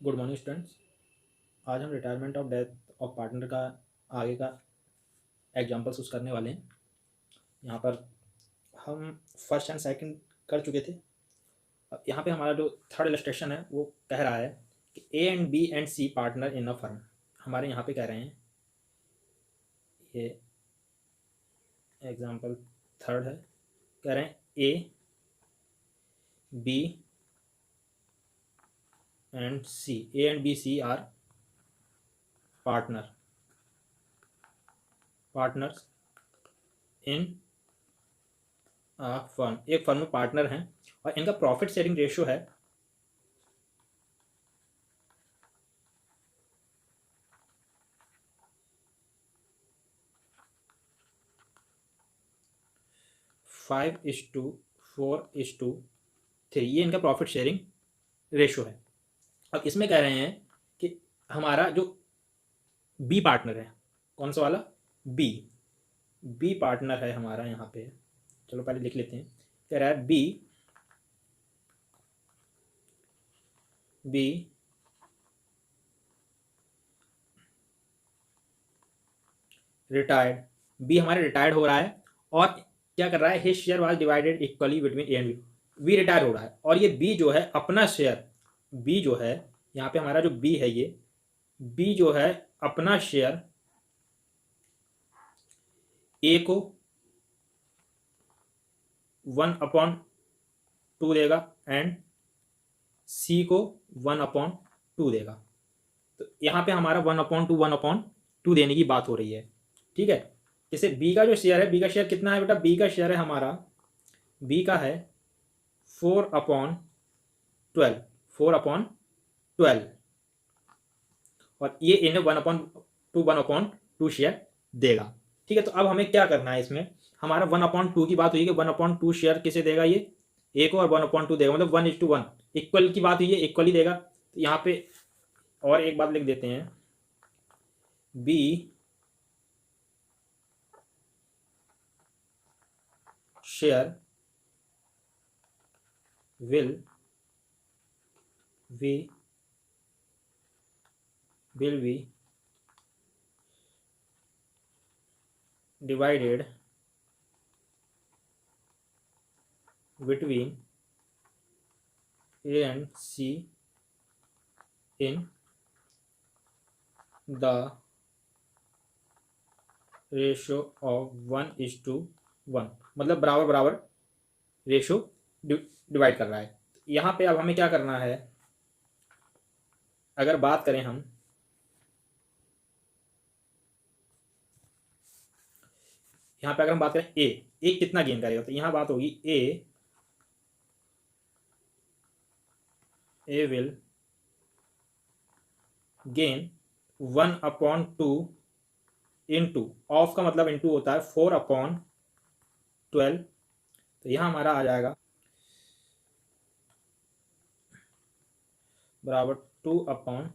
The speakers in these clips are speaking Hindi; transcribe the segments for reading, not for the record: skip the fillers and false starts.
Good morning students. आज हम retirement of death of partner का आगे का एग्जांपल्स यूज़ करने वाले हैं। यहाँ पर हम फर्स्ट एंड सेकंड कर चुके थे। अब यहाँ पे हमारा जो थर्ड इलस्ट्रेशन है वो कह रहा है कि A and B and C partner in a firm. हमारे यहाँ पे कह रहे हैं, ये एग्जांपल थर्ड है, कह रहे हैं A B and C, A and B C are partners in firm. एक फर्म में पार्टनर हैं और इनका प्रॉफिट शेयरिंग रेशियो है 5:4:3। ये इनका प्रॉफिट शेयरिंग रेशियो है। अब इसमें कह रहे हैं कि हमारा जो बी पार्टनर है, कौन सा वाला, बी पार्टनर है हमारा यहाँ पे। चलो पहले लिख लेते हैं। कह रहा है बी रिटायर्ड, बी हमारे रिटायर्ड हो रहा है और क्या कर रहा है, his share was divided equally between A and B retire हो रहा है और ये बी जो है अपना शेयर, बी जो है यहाँ पे हमारा जो बी है, ये बी जो है अपना शेयर ए को 1/2 देगा एंड सी को 1/2 देगा। तो यहाँ पे हमारा 1/2 देने की बात हो रही है। ठीक है, जैसे बी का जो शेयर है, बी का शेयर कितना है बेटा, बी का शेयर है हमारा, बी का है 4/12 और ये इन्हें 1/2 शेयर देगा। ठीक है, तो अब हमें क्या करना है, इसमें हमारा 1/2 की बात हुई कि 1/2 शेयर किसे देगा, ये ए को, और 1/2 देगा, मतलब 1:1 इक्वल की बात हुई है, इक्वली देगा। तो यहाँ पे और एक बात लिख देते हैं, B share will be divided between A and C in the ratio of 1:1, मतलब बराबर बराबर रेशो डिवाइड कर रहा है। यहाँ पे अब हमें क्या करना है, अगर बात करें हम, यहाँ पे अगर हम बात करें ए कितना गेन करेगा, तो यहाँ बात होगी ए विल गेन 1/2 इंटू, ऑफ का मतलब इंटू होता है 4/12। तो यहाँ हमारा आ जाएगा बराबर 2/12।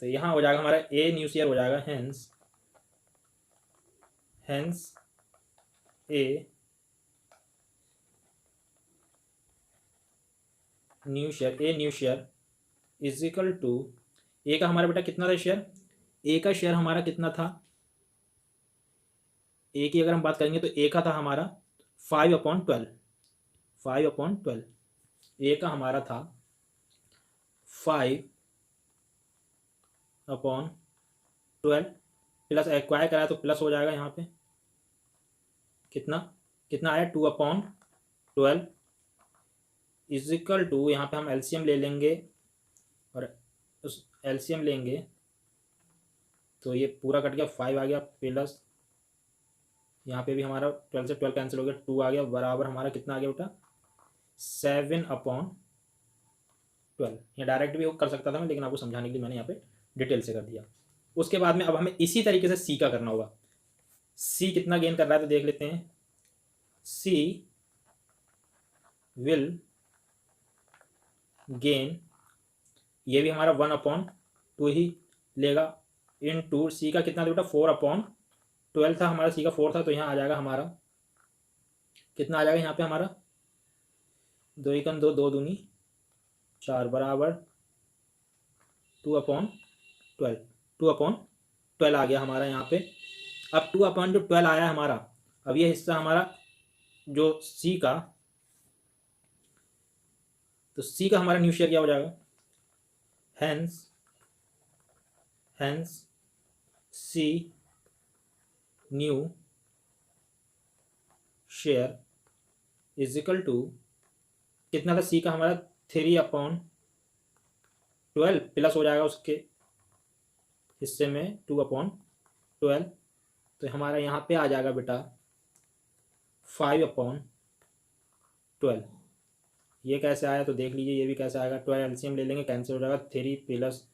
तो यहाँ हो जाएगा हमारा ए न्यू शेयर हो जाएगा, hence a new share is equal to, A का हमारा बेटा कितना था शेयर, ए का शेयर हमारा कितना था, ए की अगर हम बात करेंगे तो ए का था हमारा 5/12 ए का हमारा था 5/12 प्लस एक्वायर कराया तो प्लस हो जाएगा, यहाँ पे कितना कितना आया 2/12 इज इक्वल टू, यहाँ पे हम एलसीएम ले लेंगे और उस एलसीएम लेंगे तो ये पूरा कट गया, 5 आ गया, प्लस यहाँ पे भी हमारा 12 से 12 कैंसिल हो गया, 2 आ गया, बराबर हमारा कितना आ गया बेटा 7/12। ये डायरेक्ट भी कर सकता था मैं, लेकिन आपको समझाने के लिए मैंने यहाँ पे डिटेल से कर दिया। उसके बाद में अब हमें इसी तरीके से सी का करना होगा। सी कितना गेन कर रहा है तो देख लेते हैं, सी विल गेन, ये भी हमारा 1/2 ही लेगा, इन टू सी का कितना था बेटा 4/12 था हमारा, सी का 4 था, तो यहाँ आ जाएगा हमारा कितना आ जाएगा, यहाँ पे हमारा 2 × 2 = 2, 2 × 2 = 4 बराबर 2/12। 2/12 आ गया हमारा यहाँ पे। अब 2/12 आया हमारा। अब ये हिस्सा हमारा जो सी का, तो सी का हमारा न्यू शेयर क्या हो जाएगा, hence C new share is equal to, कितना था सी का हमारा, 3/12 प्लस हो जाएगा उसके हिस्से में 2/12, तो हमारा यहाँ पे आ जाएगा बेटा 5/12। ये कैसे आया तो देख लीजिए, ये भी कैसे आएगा, 12 एलसीएम ले लेंगे, कैंसिल हो जाएगा, 3 प्लस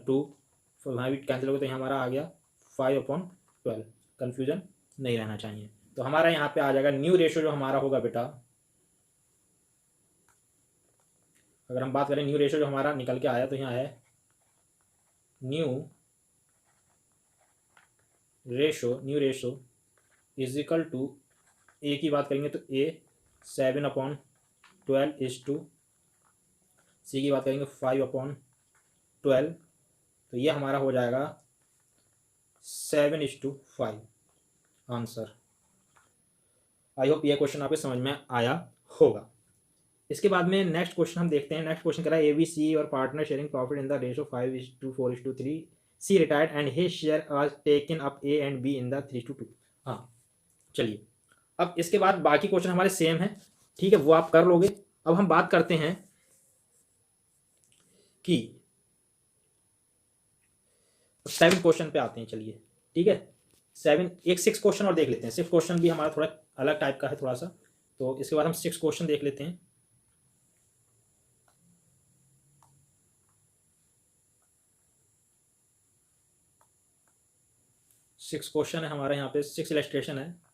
2, वहाँ भी कैंसिल होगा, तो हमारा आ गया 5/12। कन्फ्यूजन नहीं रहना चाहिए। तो हमारा यहाँ पे आ जाएगा न्यू रेशो जो हमारा होगा बेटा, अगर हम बात करें न्यू रेशो जो हमारा निकल के आया, तो यहाँ है new ratio is equal to, A की बात करेंगे तो ए 7/12 इज टू, सी की बात करेंगे 5/12, तो ये हमारा हो जाएगा 7:5 आंसर। आई होप ये क्वेश्चन आपके समझ में आया होगा। इसके बाद में नेक्स्ट क्वेश्चन हम देखते हैं। नेक्स्ट क्वेश्चन करा ए बी सी और partner sharing profit in the ratio 5:4:3, C retired and his share are taken up A and B in the 3:2। हाँ चलिए, अब इसके बाद बाकी क्वेश्चन हमारे सेम है, ठीक है, वो आप कर लोगे। अब हम बात करते हैं कि 7 क्वेश्चन पे आते हैं, चलिए ठीक है। 6 क्वेश्चन और देख लेते हैं। 6 क्वेश्चन भी हमारा थोड़ा अलग टाइप का है थोड़ा सा, तो इसके बाद हम 6 क्वेश्चन देख लेते हैं। सिक्स क्वेश्चन है हमारा यहाँ पे, 6 इलस्ट्रेशन है।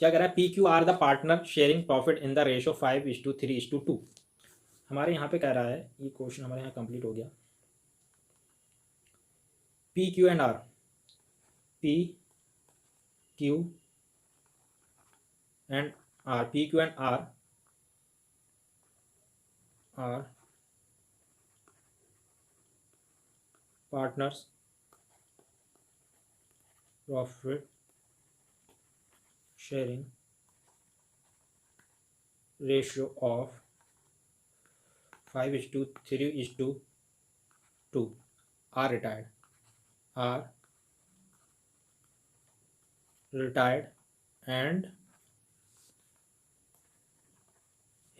क्या कह रहा है, P Q are the partner sharing profit in the ratio 5:3:2। हमारे यहाँ पे कह रहा है, ये क्वेश्चन हमारे यहाँ कंप्लीट हो गया। P Q and R, P Q and R, P Q and R are partners profit sharing ratio of 5:3:2 are retired and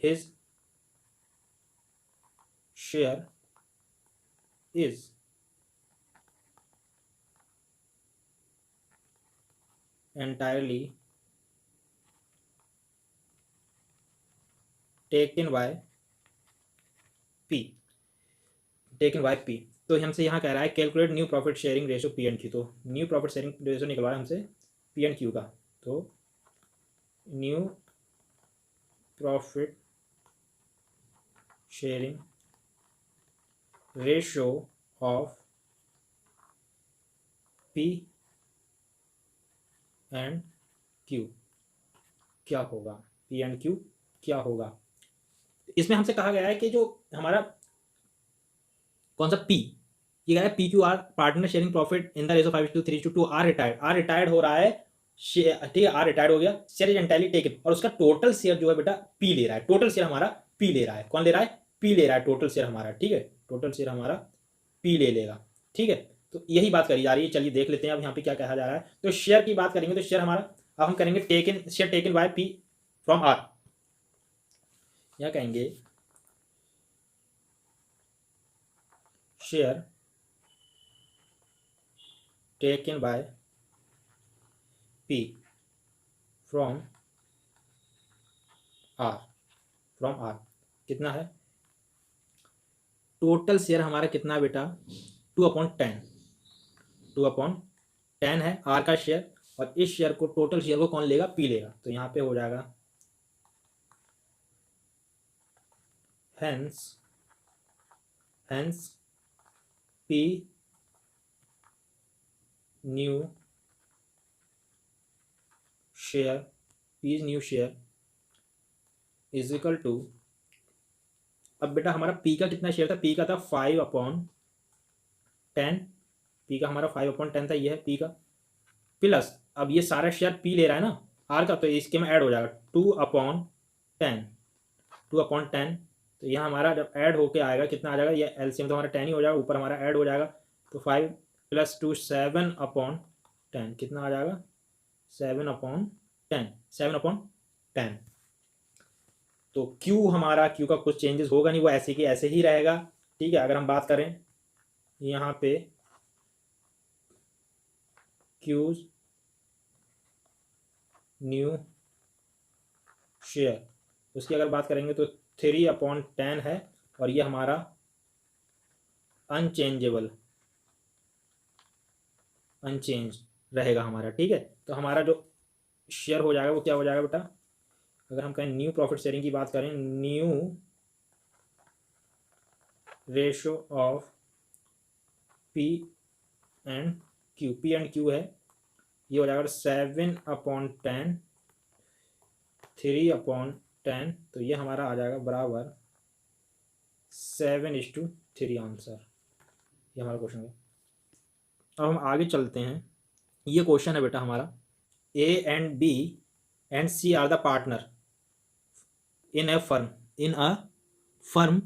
his share is entirely taken by P। तो हमसे यहाँ कह रहा है calculate new profit sharing ratio P and Q. तो न्यू प्रॉफिट शेयरिंग रेशो निकलवा रहा है हमसे पी एंड क्यू का। तो new profit sharing ratio of P and Q क्या होगा, पी एंड क्यू क्या होगा। इसमें हमसे कहा गया है कि जो हमारा कौन सा पी, ये कह रहा है P Q R partner sharing profit in the ratio 5:3:2 R retired हो रहा है, ठीक है, आर रिटायर्ड हो गया, शेयर इज एंटायरली टेकन, और उसका टोटल शेयर जो है बेटा पी ले रहा है। टोटल शेयर हमारा पी ले रहा है। कौन ले रहा है, पी ले रहा है टोटल शेयर हमारा, ठीक है, टोटल शेयर हमारा पी ले लेगा, ठीक है। तो यही बात करी जा रही है। चलिए देख लेते हैं अब यहाँ पे क्या कहा जा रहा है। तो शेयर की बात करेंगे तो शेयर हमारा, अब हम करेंगे taken, share taken by P from R, क्या कहेंगे, share taken by P from R कितना है, टोटल शेयर हमारा कितना बेटा 2/10, 2/10 है आर का शेयर, और इस शेयर को, टोटल शेयर को कौन लेगा, पी लेगा। तो यहाँ पे हो जाएगा hence P new share is equal to, अब बेटा हमारा पी का कितना शेयर था, पी का था 5/10, पी का हमारा 5/10 था, ये है पी का, प्लस अब ये सारा शेयर पी ले रहा है ना आर का, तो इसके में ऐड हो जाएगा 2/10, 2/10, तो यह हमारा जब ऐड होके आएगा कितना आ जाएगा, ये एलसीएम तो हमारा 10 ही हो जाएगा, ऊपर हमारा ऐड हो जाएगा, तो 5 + 2 7/10, कितना आ जाएगा 7/10, 7/10। तो क्यू हमारा, क्यू का कुछ चेंजेस होगा नहीं, वो ऐसे के ऐसे ही रहेगा, ठीक है। अगर हम बात करें यहाँ पे क्यूज न्यू शेयर, उसकी अगर बात करेंगे तो 3/10 है, और ये हमारा अनचेंजेबल, अनचेंज रहेगा हमारा, ठीक है। तो हमारा जो शेयर हो जाएगा वो क्या हो जाएगा बेटा, अगर हम कहें न्यू प्रॉफिट शेयरिंग की बात करें, new ratio of P and Q, P and Q है, ये हो जाएगा 7/10, 3/10, तो ये हमारा आ जाएगा बराबर 7:3 आंसर, ये हमारा क्वेश्चन है। अब हम आगे चलते हैं, ये क्वेश्चन है बेटा हमारा, A and B and C are the partner in a firm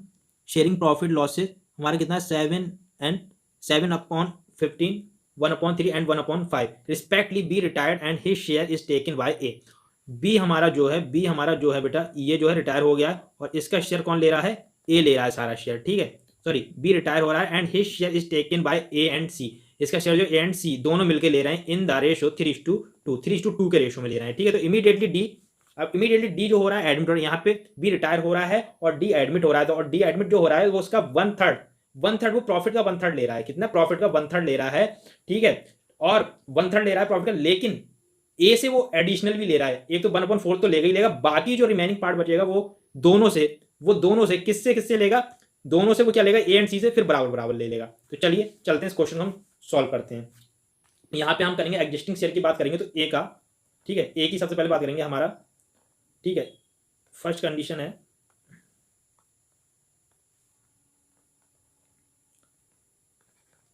sharing profit losses, हमारा कितना है 7/15, 1/3 and 1/5 respectively, B retired and his share is taken by A. B हमारा जो है, बी हमारा जो है बेटा, ये जो है रिटायर हो गया है, और इसका शेयर कौन ले रहा है, ए ले रहा है सारा शेयर, ठीक है। सॉरी, बी रिटायर हो रहा है and his share is taken by A and C, इसका शेयर जो ए एंड सी दोनों मिलकर ले रहे हैं इन द रेशो 3:2, 3:2 के रेशो में ले रहे हैं, ठीक है। तो इमीडिएटली डी, अब इमीडिएटली डी जो हो रहा है एडमिट हो रहा है, यहाँ पे बी रिटायर हो रहा है और डी एडमिट हो रहा है, तो और डी एडमिट जो हो रहा है वो उसका 1/3 वो प्रॉफिट का 1/3 ले रहा है, कितना प्रॉफिट का 1/3 ले रहा है, ठीक है, और 1/3 ले रहा है प्रॉफिट का, लेकिन ए से वो एडिशनल भी ले रहा है, एक तो 1/4 तो लेगा ही लेगा, बाकी जो रिमेनिंग पार्ट बचेगा वो दोनों से किससे किससे लेगा, दोनों से वो क्या लेगा, ए एंड सी से, फिर बराबर बराबर ले लेगा। तो चलिए चलते हैं इस क्वेश्चन को हम सॉल्व करते हैं। यहाँ पे हम करेंगे एग्जिस्टिंग शेयर की बात करेंगे, तो ए का, ठीक है, ए की सबसे पहले बात करेंगे हमारा, ठीक है। फर्स्ट कंडीशन है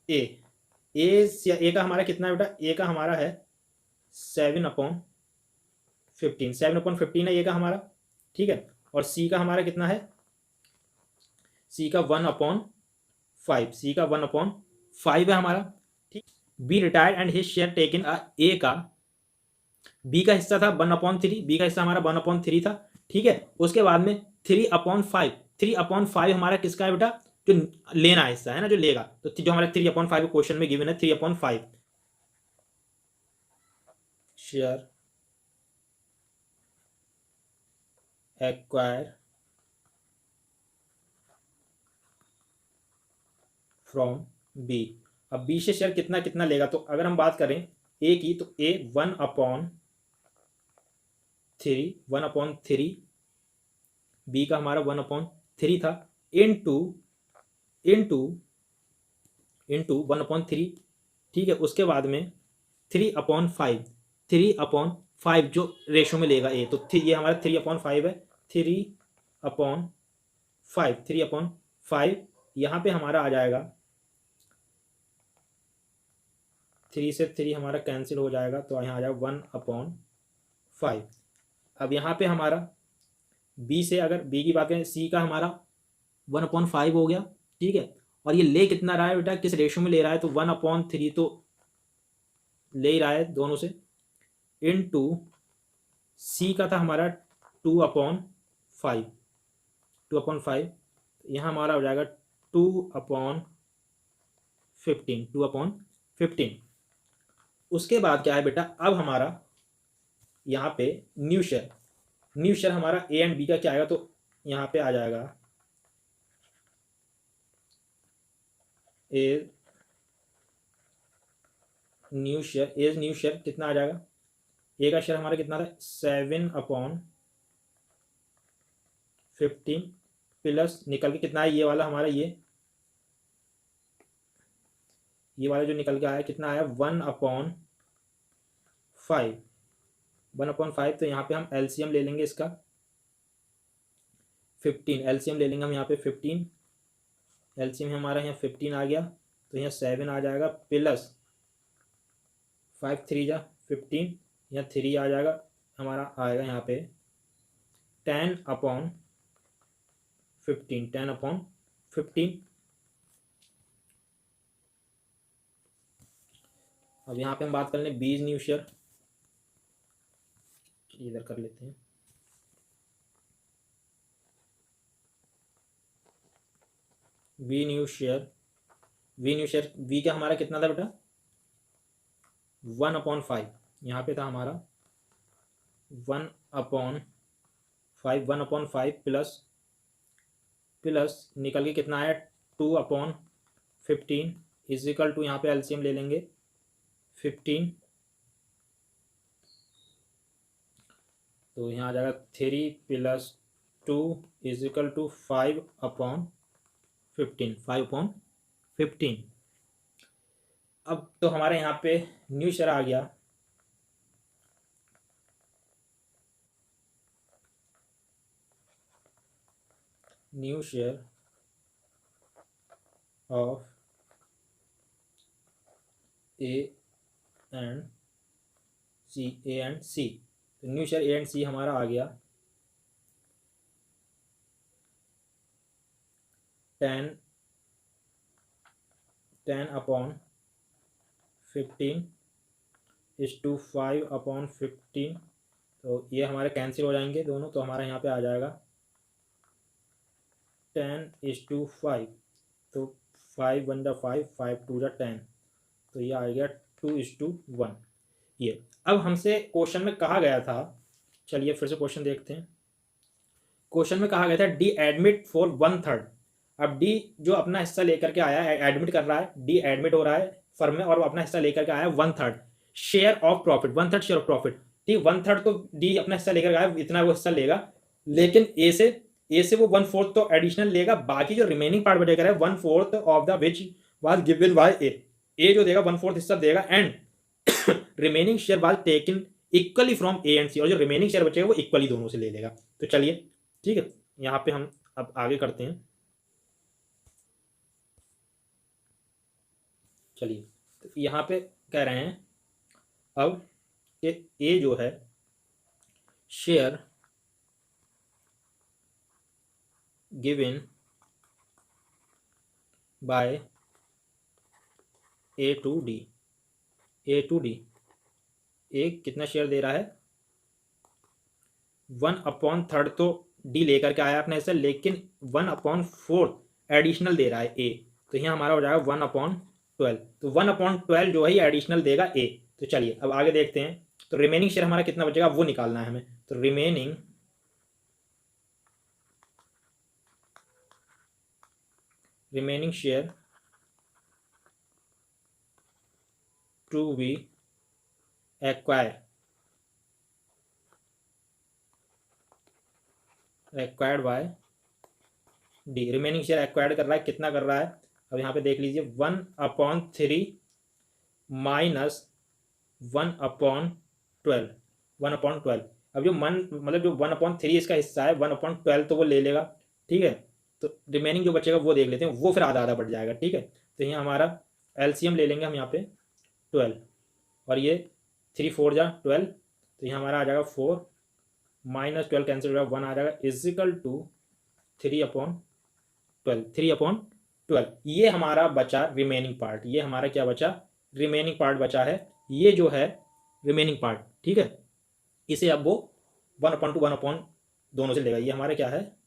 ए का हमारा कितना है बेटा, ए का हमारा है 7/15, 7/15 है ए का हमारा, ठीक है। और सी का हमारा कितना है, सी का 1/5, सी का 1/5 है हमारा, ठीक। B retired and his share taken, A का, बी का हिस्सा था 1/3, बी का हिस्सा हमारा 1/3 था, ठीक है। उसके बाद में 3/5, 3/5 हमारा किसका है बेटा, जो लेना हिस्सा है ना, जो लेगा, तो जो हमारा 3/5 क्वेश्चन में गिवन है, 3/5 शेयर एक्वायर फ्रॉम बी। अब बी से शेयर कितना कितना लेगा, तो अगर हम बात करें ए की, तो ए 1/3, बी का हमारा 1/3 था, इनटू 1/3, ठीक है। उसके बाद में 3/5 जो रेशो में लेगा ए, तो ये हमारा 3/5 है, 3/5 यहाँ पे हमारा आ जाएगा, 3 से 3 हमारा कैंसिल हो जाएगा, तो यहाँ आ जाएगा 1/5। अब यहाँ पे हमारा बी से, अगर बी की बात करें, सी का हमारा 1/5 हो गया, ठीक है। और ये ले कितना रहा है बेटा, किस रेशो में ले रहा है, तो 1/3 तो ले ही रहा है दोनों से, इनटू सी का था हमारा 2/5, यहाँ हमारा हो जाएगा 2/15। उसके बाद क्या है बेटा, अब हमारा यहाँ पे न्यू शेयर हमारा ए एंड बी का क्या आएगा, तो यहाँ पे आ जाएगा ए न्यू शेयर कितना आ जाएगा, ए का शेयर हमारा कितना था 7/15, प्लस निकल के कितना है, ये वाला हमारा, ये वाला जो निकल के आया कितना आया 1/5, तो यहाँ पे हम एलसीएम ले लेंगे इसका, 15, एलसीएम ले लेंगे हम यहाँ पे 15, एलसीएम हमारा यहाँ 15 आ गया, तो यहाँ 7 आ जाएगा प्लस 5 3 जा 15, यहाँ 3 आ जाएगा, हमारा आएगा यहाँ पे 10/15, 10/15। अब यहाँ पे हम बात कर लें बीज न्यू शेयर, इधर कर लेते हैं। वी न्यू शेयर, वी का हमारा कितना था बेटा 1/5, यहाँ पे था हमारा 1/5, 1/5 प्लस निकल के कितना आया 2/15 इज इक्वल टू, यहाँ पे एलसीएम ले लेंगे 15, तो यहाँ आ जाएगा 3 + 2 इज इक्वल टू 5/15, 5/15। अब तो हमारे यहाँ पे न्यू शेयर आ गया, new share of A and C, तो new share A and C हमारा आ गया 10/15 इज टू 5/15, तो ये हमारे कैंसिल हो जाएंगे दोनों, तो हमारा यहाँ पे आ जाएगा 10:5, तो 5 1 जा 5, 5 2 जा 10, तो ये आ गया 2:1। ये अब हमसे क्वेश्चन में कहा गया था, चलिए फिर से क्वेश्चन देखते हैं। क्वेश्चन में कहा गया था डी एडमिट फॉर 1/3। अब डी जो अपना हिस्सा लेकर के आया है, एडमिट कर रहा है, डी एडमिट हो रहा है फर्म में और वो अपना हिस्सा लेकर के आया है 1/3 share of profit, 1/3 share of profit. ठीक, 1/3 तो डी अपना हिस्सा लेकर आया, इतना वो हिस्सा लेगा, लेकिन ए से वो 1/4 तो एडिशनल लेगा, बाकी जो रिमेनिंग पार्ट बचेगा है 1/4 of the which was given by A जो देगा 1/4 हिस्सा देगा, and remaining share was taken equally from A and C, और जो रिमेनिंग शेयर बचेगा वो इक्वली दोनों से ले लेगा। तो चलिए ठीक है, यहाँ पे हम अब आगे करते हैं। चलिए, तो यहाँ पे कह रहे हैं अब कि ए जो है share given by A to D, A कितना शेयर दे रहा है 1/3 तो डी लेकर के आया अपने हिस्सा, लेकिन 1/4 एडिशनल दे रहा है ए, तो यहाँ हमारा हो जाएगा 1/12, तो 1/12 जो है एडिशनल देगा ए। तो चलिए अब आगे देखते हैं, तो रिमेनिंग शेयर हमारा कितना बचेगा वो निकालना है हमें, तो remaining share to be acquired by D, remaining share acquired कर रहा है, कितना कर रहा है, अब यहाँ पे देख लीजिए 1/3 माइनस 1/12, अब जो मतलब जो 1/3 इसका हिस्सा है 1/12 तो वो ले लेगा, ठीक है, तो रिमेनिंग जो बचेगा वो देख लेते हैं, वो फिर आधा आधा बढ़ जाएगा, ठीक है। तो यहाँ हमारा एलसीएम ले लेंगे हम यहाँ पे 12, और ये 3 4 जा 12, तो यहाँ हमारा आ जाएगा 4 माइनस 12 कैंसिल हो जाएगा, 1 आ जाएगा इज इक्वल टू 3/12। ये हमारा बचा रिमेनिंग पार्ट, ये हमारा क्या बचा रिमेनिंग पार्ट बचा है, ये जो है रिमेनिंग पार्ट, ठीक है, इसे अब वो 1/2 1/, दोनों से लेगा, ये हमारा क्या है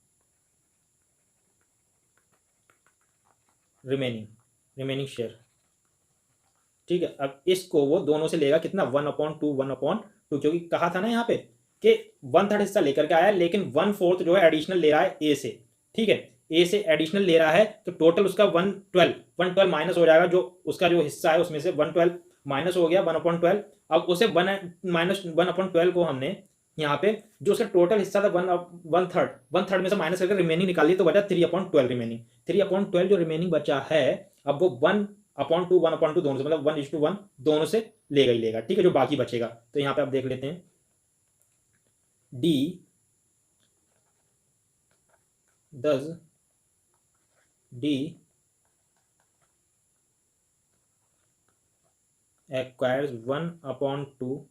रिमेनिंग शेयर, ठीक है। अब इसको वो दोनों से लेगा कितना 1/2 1/2, क्योंकि कहा था ना यहाँ पे कि 1/3 हिस्सा लेकर के आया, लेकिन 1/4 जो है एडिशनल ले रहा है ए से, ठीक है, ए से एडिशनल ले रहा है, तो टोटल उसका 1/12 माइनस हो जाएगा, जो उसका जो हिस्सा है उसमें से 1/12 माइनस हो गया 1/12। अब उसे 1/12 को हमने यहाँ पे जो उसका टोटल हिस्सा था 1/3 में से माइनस करके रिमेनिंग निकाली, तो बचा 3/12 रिमेनिंग, 3/12 जो रिमेनिंग बचा है, अब वो 1/2 1/2 दोनों से, मतलब 1:1 दोनों से लेगा ही लेगा, ठीक है, जो बाकी बचेगा। तो यहाँ पे आप देख लेते हैं D does D acquires 1/2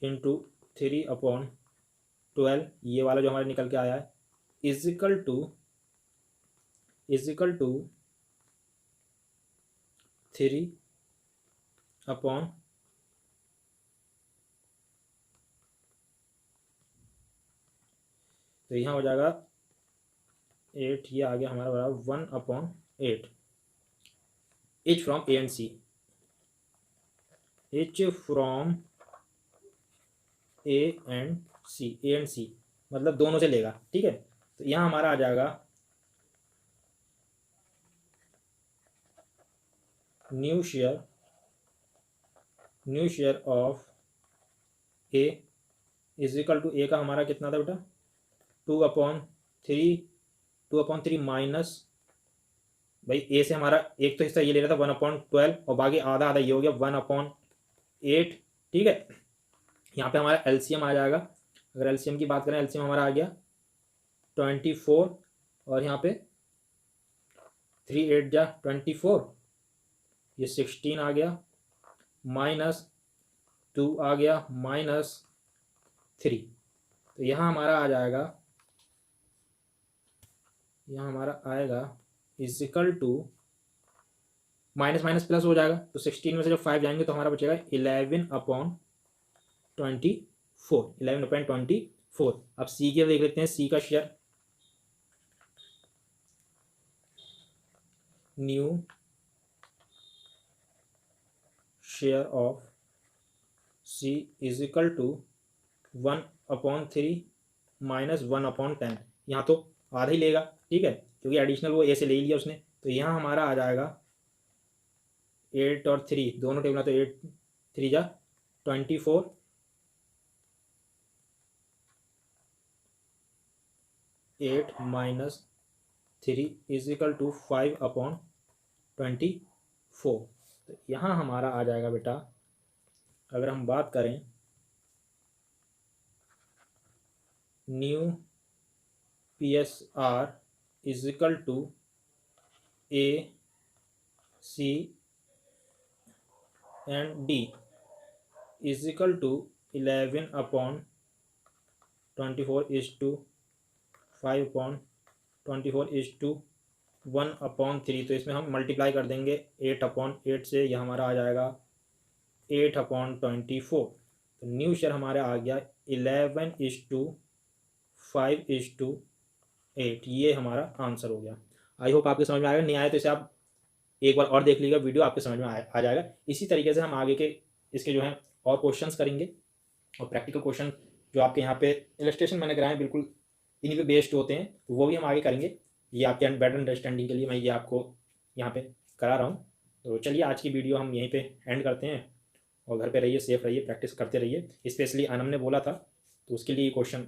into 3/12, ये वाला जो हमारे निकल के आया है, इज इक्वल टू 3/, तो यहाँ हो जाएगा 8, ये आ गया हमारा बराबर 1/8। H from A and C, H from A and C, मतलब दोनों से लेगा, ठीक है। तो यहाँ हमारा आ जाएगा new share of A is equal to, A का हमारा कितना था बेटा, 2/3 माइनस, भाई ए से हमारा एक तो हिस्सा ये ले रहा था 1/12 और बाकी आधा आधा ये हो गया 1/8, ठीक है। यहाँ पे हमारा एलसीएम आ जाएगा, अगर एलसीएम की बात करें, एलसीएम हमारा आ गया 24 और यहाँ पे 3 8 जा 24, ये 16 आ गया, माइनस 2 आ गया, -3, तो यहाँ हमारा आ जाएगा, यहाँ हमारा आएगा is equal to, minus minus plus हो जाएगा, तो 16 में से जब 5 जाएंगे तो हमारा बचेगा 11/24। अब सी के देख लेते हैं, सी का share, new share of C is equal to 1/3 minus 1/10, यहाँ तो आधा ही लेगा, ठीक है, क्योंकि एडिशनल वो ए से ले लिया उसने। तो यहाँ हमारा आ जाएगा 8 और 3 दोनों टेबल, तो 8 3 जा 24, 8 माइनस 3 इज इक्वल टू 5/24। तो यहाँ हमारा आ जाएगा बेटा, अगर हम बात करें new PSR is equal to A C and D is equal to 11/24 is to 5/24 is to 1/3, तो इसमें हम मल्टीप्लाई कर देंगे 8/8 से, यह हमारा आ जाएगा 8/24। तो न्यू शेयर हमारा आ गया 11/5/8, ये हमारा आंसर हो गया। आई होप आपके समझ में आएगा, नहीं आया तो इसे आप एक बार और देख लीजिएगा, वीडियो आपके समझ में आ जाएगा। इसी तरीके से हम आगे के इसके जो हैं और क्वेश्चंस करेंगे, और प्रैक्टिकल क्वेश्चन जो आपके यहाँ पे इलस्ट्रेशन मैंने कराए हैं बिल्कुल इन्हीं पे बेस्ड होते हैं, तो वो भी हम आगे करेंगे। ये आपके बेटर अंडरस्टैंडिंग के लिए मैं ये आपको यहाँ पे करा रहा हूँ। तो चलिए आज की वीडियो हम यहीं पे एंड करते हैं, और घर पे रहिए, सेफ रहिए, प्रैक्टिस करते रहिए। स्पेशली अनम ने बोला था तो उसके लिए ये क्वेश्चन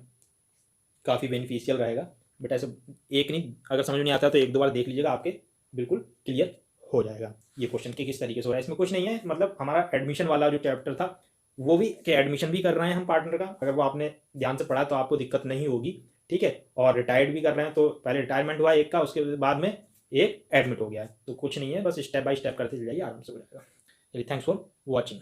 काफ़ी बेनिफिशियल रहेगा। बट ऐसे एक नहीं, अगर समझ नहीं आता तो 1-2 बार देख लीजिएगा, आपके बिल्कुल क्लियर हो जाएगा ये क्वेश्चन कि किस तरीके से हो रहा है। इसमें कुछ नहीं है, मतलब हमारा एडमिशन वाला जो चैप्टर था वो भी कि एडमिशन भी कर रहे हैं हम पार्टनर का, अगर वो आपने ध्यान से पढ़ा तो आपको दिक्कत नहीं होगी, ठीक है। और रिटायर्ड भी कर रहे हैं, तो पहले रिटायरमेंट हुआ एक का, उसके बाद में एक एडमिट हो गया है, तो कुछ नहीं है, बस स्टेप बाय स्टेप करते चल जाइए, आराम से हो जाएगा। चलिए, थैंक्स फॉर वॉचिंग।